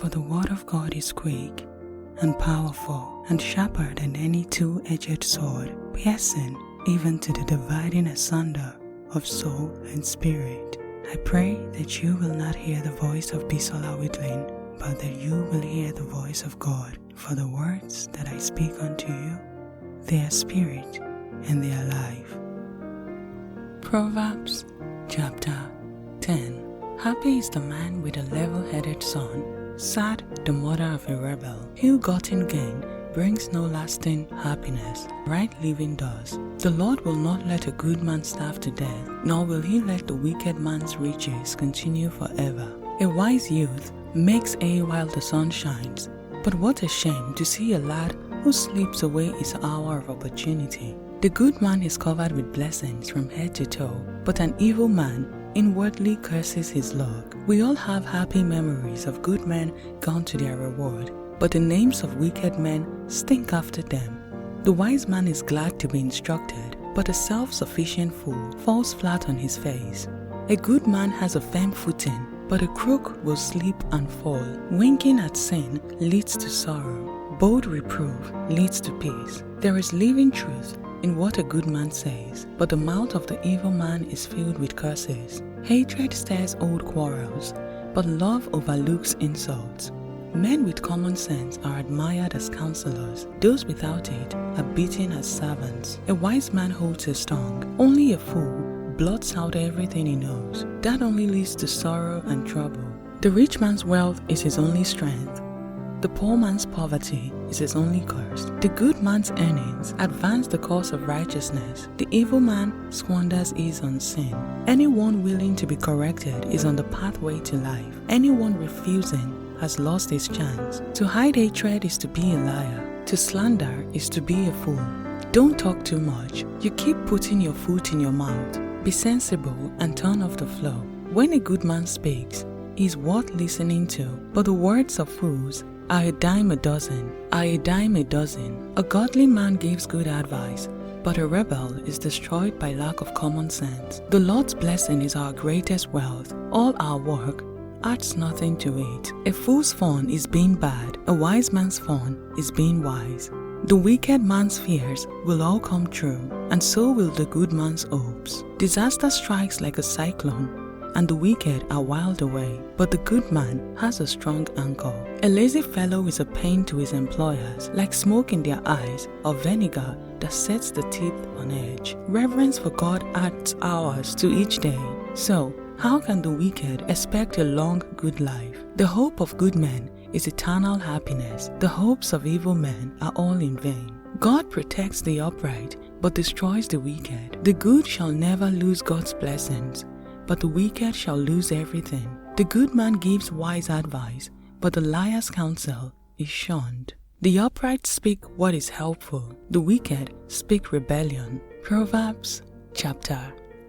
For the word of God is quick and powerful and sharper than any two-edged sword, piercing even to the dividing asunder of soul and spirit. I pray that you will not hear the voice of Bisola Widlin, but that you will hear the voice of God. For the words that I speak unto you, they are spirit and they are life. Proverbs chapter 10. Happy is the man with a level-headed son, sad the mother of a rebel. Ill-gotten gain brings no lasting happiness, right living does. The Lord will not let a good man starve to death, nor will he let the wicked man's riches continue forever. A wise youth makes hay while the sun shines, but what a shame to see a lad who sleeps away his hour of opportunity. The good man is covered with blessings from head to toe, but an evil man inwardly curses his luck. We all have happy memories of good men gone to their reward, but the names of wicked men stink after them. The wise man is glad to be instructed, but a self-sufficient fool falls flat on his face. A good man has a firm footing, but a crook will slip and fall. Winking at sin leads to sorrow. Bold reproof leads to peace. There is living truth in what a good man says, but the mouth of the evil man is filled with curses. Hatred stirs old quarrels, but love overlooks insults. Men with common sense are admired as counselors. Those without it are beaten as servants. A wise man holds his tongue. Only a fool blots out everything he knows. That only leads to sorrow and trouble. The rich man's wealth is his only strength. The poor man's poverty is his only curse. The good man's earnings advance the cause of righteousness. The evil man squanders his on sin. Anyone willing to be corrected is on the pathway to life. Anyone refusing has lost his chance. To hide hatred is to be a liar. To slander is to be a fool. Don't talk too much. You keep putting your foot in your mouth. Be sensible and turn off the flow. When a good man speaks, he is worth listening to, but the words of fools are a dime a dozen, A godly man gives good advice, but a rebel is destroyed by lack of common sense. The Lord's blessing is our greatest wealth. All our work adds nothing to it. A fool's fun is being bad. A wise man's fun is being wise. The wicked man's fears will all come true, and so will the good man's hopes. Disaster strikes like a cyclone, and the wicked are wiled away, but the good man has a strong anchor. A lazy fellow is a pain to his employers, like smoke in their eyes or vinegar that sets the teeth on edge. Reverence for God adds hours to each day. So, how can the wicked expect a long, good life? The hope of good men is eternal happiness. The hopes of evil men are all in vain. God protects the upright, but destroys the wicked. The good shall never lose God's blessings, but the wicked shall lose everything. The good man gives wise advice, but the liar's counsel is shunned. The upright speak what is helpful. The wicked speak rebellion. Proverbs chapter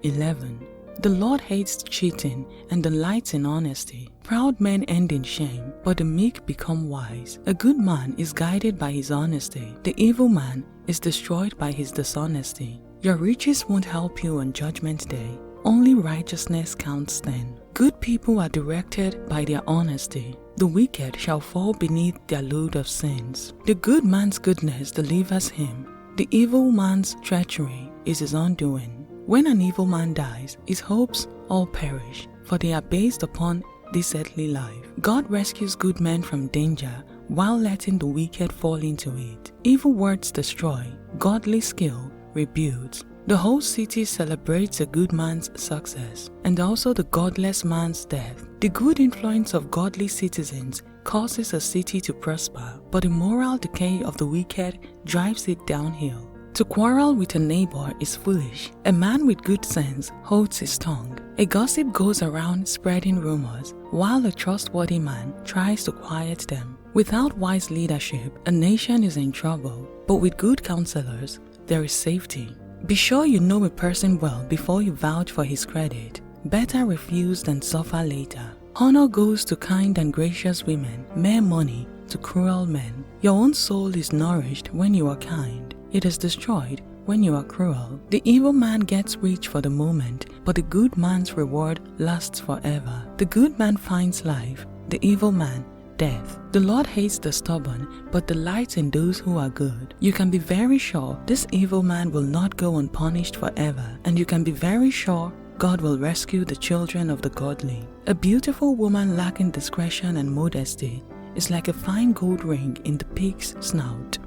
11. The Lord hates cheating and delights in honesty. Proud men end in shame, but the meek become wise. A good man is guided by his honesty. The evil man is destroyed by his dishonesty. Your riches won't help you on Judgment Day. Only righteousness counts then. Good people are directed by their honesty. The wicked shall fall beneath their load of sins. The good man's goodness delivers him. The evil man's treachery is his undoing. When an evil man dies, his hopes all perish, for they are based upon this earthly life. God rescues good men from danger while letting the wicked fall into it. Evil words destroy, godly skill rebuilds. The whole city celebrates a good man's success, and also the godless man's death. The good influence of godly citizens causes a city to prosper, but the moral decay of the wicked drives it downhill. To quarrel with a neighbor is foolish. A man with good sense holds his tongue. A gossip goes around spreading rumors, while a trustworthy man tries to quiet them. Without wise leadership, a nation is in trouble, but with good counselors, there is safety. Be sure you know a person well before you vouch for his credit. Better refuse than suffer later. Honor goes to kind and gracious women, mere money to cruel men. Your own soul is nourished when you are kind. It is destroyed when you are cruel. The evil man gets rich for the moment, but the good man's reward lasts forever. The good man finds life. The evil man death. The Lord hates the stubborn, but delights in those who are good. You can be very sure this evil man will not go unpunished forever, and you can be very sure God will rescue the children of the godly. A beautiful woman lacking discretion and modesty is like a fine gold ring in the pig's snout.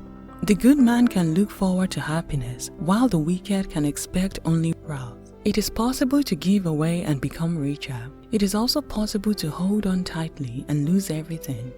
The good man can look forward to happiness, while the wicked can expect only wrath. It is possible to give away and become richer. It is also possible to hold on tightly and lose everything.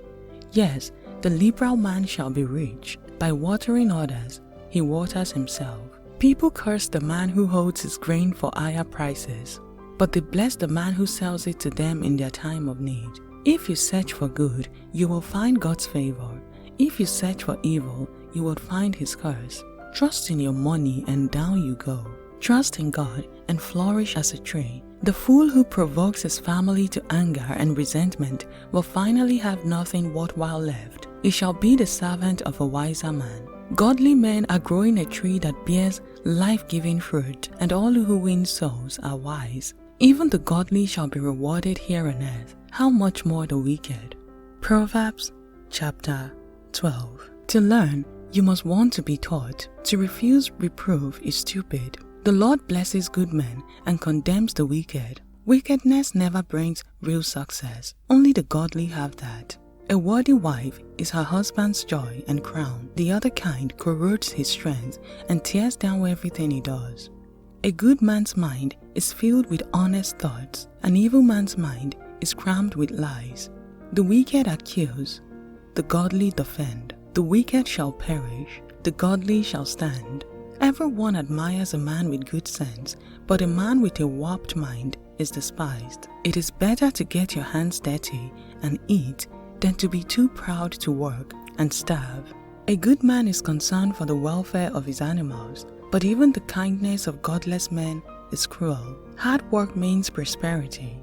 Yes, the liberal man shall be rich. By watering others, he waters himself. People curse the man who holds his grain for higher prices, but they bless the man who sells it to them in their time of need. If you search for good, you will find God's favor. If you search for evil, you will find his curse. Trust in your money and down you go. Trust in God and flourish as a tree. The fool who provokes his family to anger and resentment will finally have nothing worthwhile left. He shall be the servant of a wiser man. Godly men are growing a tree that bears life-giving fruit, and all who win souls are wise. Even the godly shall be rewarded here on earth. How much more the wicked? Proverbs chapter 12. To learn, you must want to be taught. To refuse reproof is stupid. The Lord blesses good men and condemns the wicked. Wickedness never brings real success. Only the godly have that. A worthy wife is her husband's joy and crown. The other kind corrodes his strength and tears down everything he does. A good man's mind is filled with honest thoughts. An evil man's mind is crammed with lies. The wicked accuse, the godly defend. The wicked shall perish, the godly shall stand. Everyone admires a man with good sense, but a man with a warped mind is despised. It is better to get your hands dirty and eat than to be too proud to work and starve. A good man is concerned for the welfare of his animals, but even the kindness of godless men is cruel. Hard work means prosperity.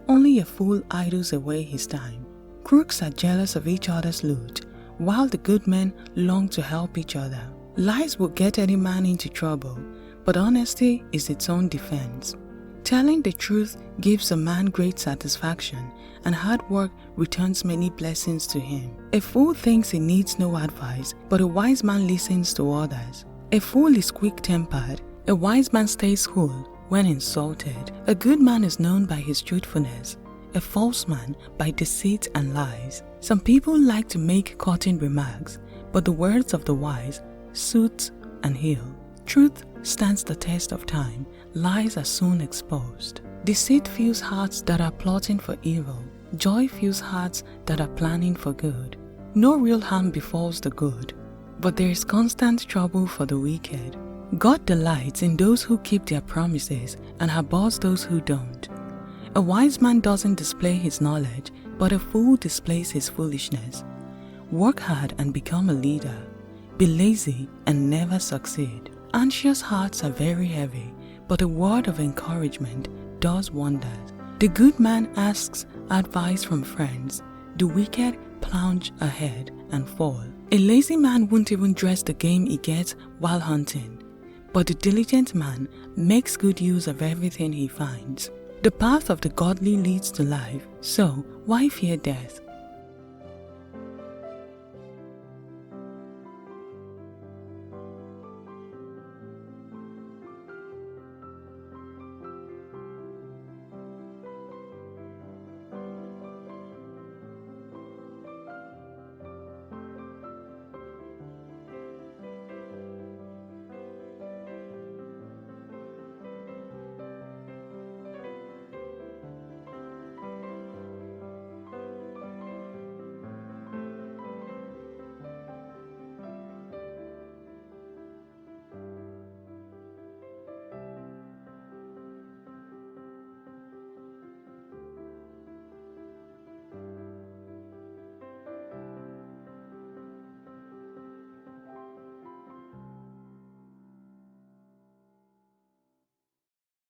Only a fool idles away his time. Crooks are jealous of each other's loot, while the good men long to help each other. Lies will get any man into trouble, but honesty is its own defense. Telling the truth gives a man great satisfaction, and hard work returns many blessings to him. A fool thinks he needs no advice, but a wise man listens to others. A fool is quick-tempered, a wise man stays cool when insulted. A good man is known by his truthfulness, a false man by deceit and lies. Some people like to make cutting remarks, but the words of the wise soothe and heal. Truth stands the test of time. Lies are soon exposed. Deceit fills hearts that are plotting for evil. Joy fills hearts that are planning for good. No real harm befalls the good, but there is constant trouble for the wicked. God delights in those who keep their promises and abhors those who don't. A wise man doesn't display his knowledge, but a fool displays his foolishness. Work hard and become a leader. Be lazy and never succeed. Anxious hearts are very heavy, but a word of encouragement does wonders. The good man asks advice from friends. The wicked plunge ahead and fall. A lazy man won't even dress the game he gets while hunting, but the diligent man makes good use of everything he finds. The path of the godly leads to life, so why fear death?